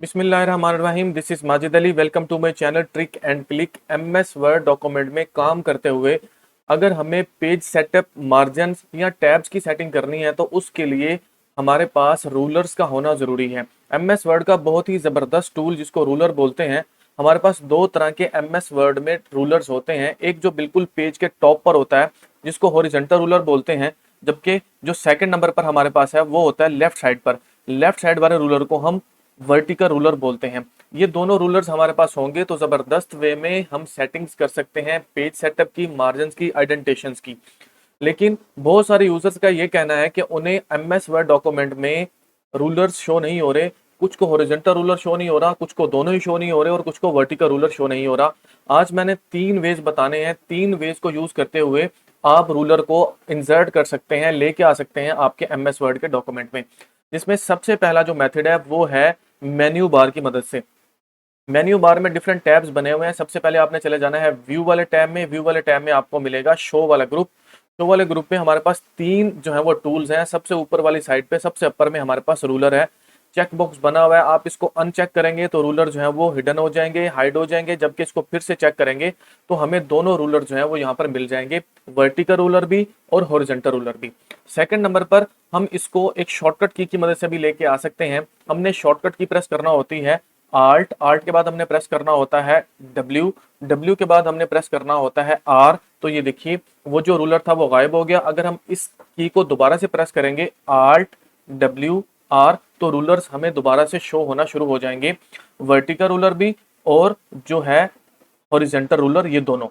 बिस्मिल्लाहिर्रहमानिर्रहीम। This is Majid Ali. Welcome to my channel trick and click. MS Word document में काम करते हुए अगर हमें पेज सेटअप, मार्जिन्स या टैब्स की सेटिंग करनी है तो उसके लिए हमारे पास रूलर्स का होना ज़रूरी है। एमएस वर्ड का बहुत ही ज़बरदस्त टूल जिसको रूलर बोलते हैं। हमारे पास दो तरह के एमएस वर्ड में रूलर्स होते हैं। एक जो बिल्कुल पेज के टॉप पर होता है जिसको हॉरिजॉन्टल रूलर बोलते हैं, जबकि जो सेकंड नंबर पर हमारे पास है वो होता है लेफ्ट साइड पर। लेफ्ट साइड वाले रूलर को हम वर्टिकल रूलर बोलते हैं। ये दोनों रूलर्स हमारे पास होंगे तो ज़बरदस्त वे में हम सेटिंग्स कर सकते हैं पेज सेटअप की, मार्जिन्स की, आइडेंटिटेशंस की। लेकिन बहुत सारे यूजर्स का ये कहना है कि उन्हें एमएस वर्ड डॉक्यूमेंट में रूलर्स शो नहीं हो रहे। कुछ को हॉरिजॉन्टल रूलर शो नहीं हो रहा, कुछ को दोनों ही शो नहीं हो रहे और कुछ को वर्टिकल रूलर शो नहीं हो रहा। आज मैंने तीन वेज बताने हैं। तीन वेज को यूज करते हुए आप रूलर को इंसर्ट कर सकते हैं, लेके आ सकते हैं आपके एमएस वर्ड के डॉक्यूमेंट में। जिसमें सबसे पहला जो मेथड है वो है मेन्यू बार की मदद से। मेन्यू बार में डिफरेंट टैब्स बने हुए हैं। सबसे पहले आपने चले जाना है व्यू वाले टैब में। व्यू वाले टैब में आपको मिलेगा शो वाला ग्रुप। शो वाले ग्रुप में हमारे पास तीन जो है वो टूल्स हैं। सबसे ऊपर वाली साइड पे सबसे अपर में हमारे पास रूलर है। चेक बॉक्स बना हुआ है, आप इसको अनचेक करेंगे तो रूलर जो है वो हिडन हो जाएंगे, हाइड हो जाएंगे। जबकि इसको फिर से चेक करेंगे तो हमें दोनों रूलर जो है वो यहाँ पर मिल जाएंगे, वर्टिकल रूलर भी और हॉरिजॉन्टल रूलर भी। सेकंड नंबर पर हम इसको एक शॉर्टकट की मदद से भी लेके आ सकते हैं। हमने शॉर्टकट की प्रेस करना होती है आल्ट, आल्ट के बाद हमने प्रेस करना होता है डब्ल्यू, डब्ल्यू के बाद हमने प्रेस करना होता है आर। तो ये देखिए वो जो रूलर था वो गायब हो गया। अगर हम इस की को दोबारा से प्रेस करेंगे आल्ट डब्ल्यू आर तो रूलर्स हमें दोबारा से शो होना शुरू हो जाएंगे, वर्टिकल रूलर भी और जो है हॉरिजॉन्टल रूलर, ये दोनों।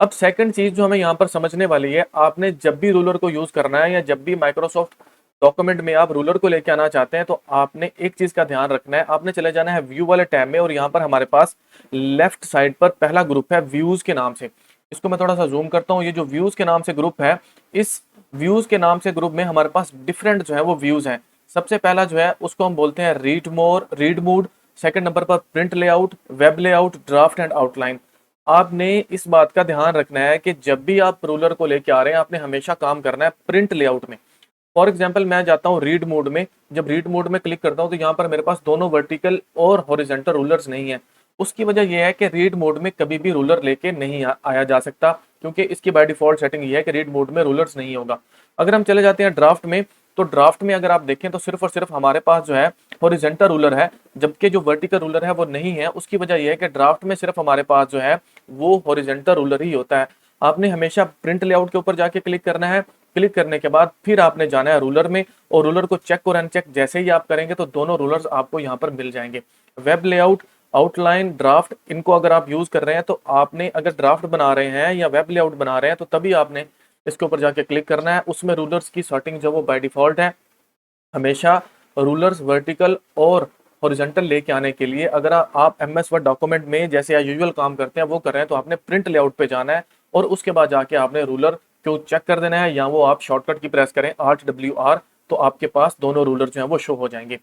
अब सेकंड चीज जो हमें यहाँ पर समझने वाली है, आपने जब भी रूलर को यूज करना है या जब भी माइक्रोसॉफ्ट डॉक्यूमेंट में आप रूलर को लेके आना चाहते हैं तो आपने एक चीज का ध्यान रखना है। आपने चले जाना है व्यू वाले टैब में और यहाँ पर हमारे पास लेफ्ट साइड पर पहला ग्रुप है व्यूज के नाम से। इसको मैं थोड़ा सा जूम करता हूँ। ये जो व्यूज के नाम से ग्रुप है, इस व्यूज के नाम से ग्रुप में हमारे पास डिफरेंट जो है वो व्यूज हैं। सबसे पहला जो है उसको हम बोलते हैं read more, read mode. Second number पर print layout, web layout, draft and outline. आपने इस बात का ध्यान रखना है कि जब भी आप रूलर को लेके आ रहे हैं आपने हमेशा काम करना है प्रिंट लेआउट में। फॉर एग्जाम्पल मैं जाता हूँ रीड मोड में। जब रीड मोड में क्लिक करता हूँ तो यहाँ पर मेरे पास दोनों वर्टिकल और हॉरिजॉन्टल रूलर्स नहीं है। उसकी वजह यह है कि रीड मोड में कभी भी रूलर लेके नहीं आया जा सकता, क्योंकि इसकी बाय डिफॉल्ट सेटिंग ये है कि रीड मोड में रूलर्स नहीं होगा। अगर हम चले जाते हैं ड्राफ्ट में, तो ड्राफ्ट में अगर आप देखें तो सिर्फ और सिर्फ हमारे पास जो है हॉरिजॉन्टल रूलर है, जबकि जो वर्टिकल रूलर है वो नहीं है। उसकी वजह यह है कि ड्राफ्ट में सिर्फ हमारे पास जो है वो हॉरिजॉन्टल रूलर ही होता है। आपने हमेशा प्रिंट लेआउट के ऊपर जाके क्लिक करना है। क्लिक करने के बाद फिर आपने जाना है रूलर में और रूलर को चेक और अनचेक जैसे ही आप करेंगे तो दोनों रूलर्स आपको यहाँ पर मिल जाएंगे। वेब लेआउट, आउटलाइन, ड्राफ्ट, इनको अगर आप यूज कर रहे हैं तो आपने अगर ड्राफ्ट बना रहे हैं या वेब लेआउट बना रहे हैं तो तभी आपने इसके ऊपर जाके क्लिक करना है। उसमें रूलर्स की सेटिंग जो वो बाय डिफॉल्ट है। हमेशा रूलर्स वर्टिकल और हॉरिजॉन्टल लेके आने के लिए अगर आप एमएस वर्ड डॉक्यूमेंट में जैसे यूजुअल काम करते हैं वो कर रहे हैं तो आपने प्रिंट लेआउट पे जाना है और उसके बाद जाके आपने रूलर को चेक कर देना है, या वो आप शॉर्टकट की प्रेस करें आल्ट डब्ल्यू आर तो आपके पास दोनों रूलर जो हैं वो शो हो जाएंगे।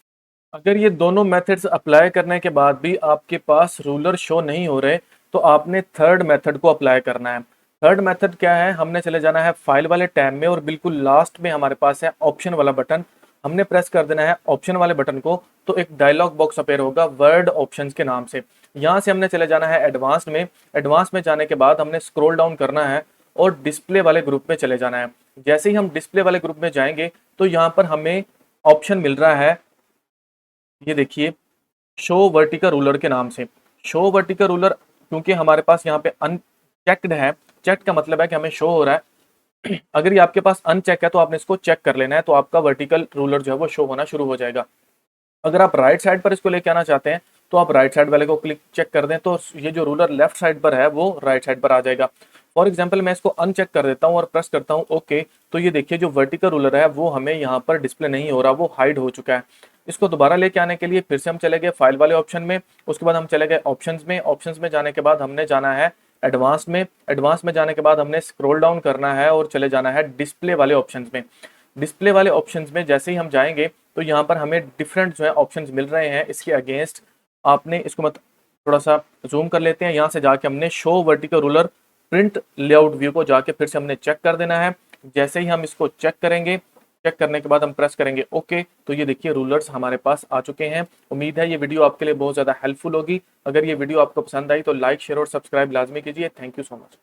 अगर ये दोनों मेथड्स अप्लाई करने के बाद भी आपके पास रूलर शो नहीं हो रहे तो आपने थर्ड मेथड को अप्लाई करना है। थर्ड मेथड क्या है? हमने चले जाना है फाइल वाले टैब में और बिल्कुल लास्ट में हमारे पास है ऑप्शन वाला बटन। हमने प्रेस कर देना है ऑप्शन वाले बटन को तो एक डायलॉग बॉक्स अपेयर होगा वर्ड ऑप्शंस के नाम से। यहाँ से हमने चले जाना है एडवांस में। एडवांस में जाने के बाद हमने स्क्रॉल डाउन करना है और डिस्प्ले वाले ग्रुप में चले जाना है। जैसे ही हम डिस्प्ले वाले ग्रुप में जाएंगे तो यहाँ पर हमें ऑप्शन मिल रहा है, ये देखिए, शो वर्टिकल रूलर के नाम से। शो वर्टिकल रूलर क्योंकि हमारे पास यहाँ पे अनचेक्ड है, चेक का मतलब है कि हमें शो हो रहा है। अगर ये आपके पास अनचेक है तो आपने इसको चेक कर लेना है तो आपका वर्टिकल रूलर जो है वो शो होना शुरू हो जाएगा। अगर आप राइट साइड पर इसको लेके आना चाहते हैं तो आप राइट साइड वाले को क्लिक चेक कर दें तो ये जो रूलर लेफ्ट साइड पर है वो राइट साइड पर आ जाएगा। फॉर एग्जाम्पल मैं इसको अनचेक कर देता हूँ और प्रेस करता हूँ ओके, तो ये देखिए जो वर्टिकल रूलर है वो हमें यहाँ पर डिस्प्ले नहीं हो रहा, वो हाइड हो चुका है। इसको दोबारा लेके आने के लिए फिर से हम चले गए फाइल वाले ऑप्शन में, उसके बाद हम चले गए ऑप्शंस में। ऑप्शंस में जाने के बाद हमने जाना है एडवांस में। एडवांस में जाने के बाद हमने स्क्रॉल डाउन करना है और चले जाना है डिस्प्ले वाले ऑप्शंस में। डिस्प्ले वाले ऑप्शंस में जैसे ही हम जाएंगे तो यहाँ पर हमें डिफरेंट जो है ऑप्शंस मिल रहे हैं इसके अगेंस्ट। आपने इसको मत थोड़ा सा जूम कर लेते हैं। यहाँ से जाके हमने show vertical ruler print layout view को जाके फिर से हमने चेक कर देना है। जैसे ही हम इसको चेक करेंगे चेक करने के बाद हम प्रेस करेंगे ओके, तो ये देखिए रूलर्स हमारे पास आ चुके हैं। उम्मीद है ये वीडियो आपके लिए बहुत ज़्यादा हेल्पफुल होगी। अगर ये वीडियो आपको पसंद आई तो लाइक, शेयर और सब्सक्राइब लाजमी कीजिए। Thank you so much.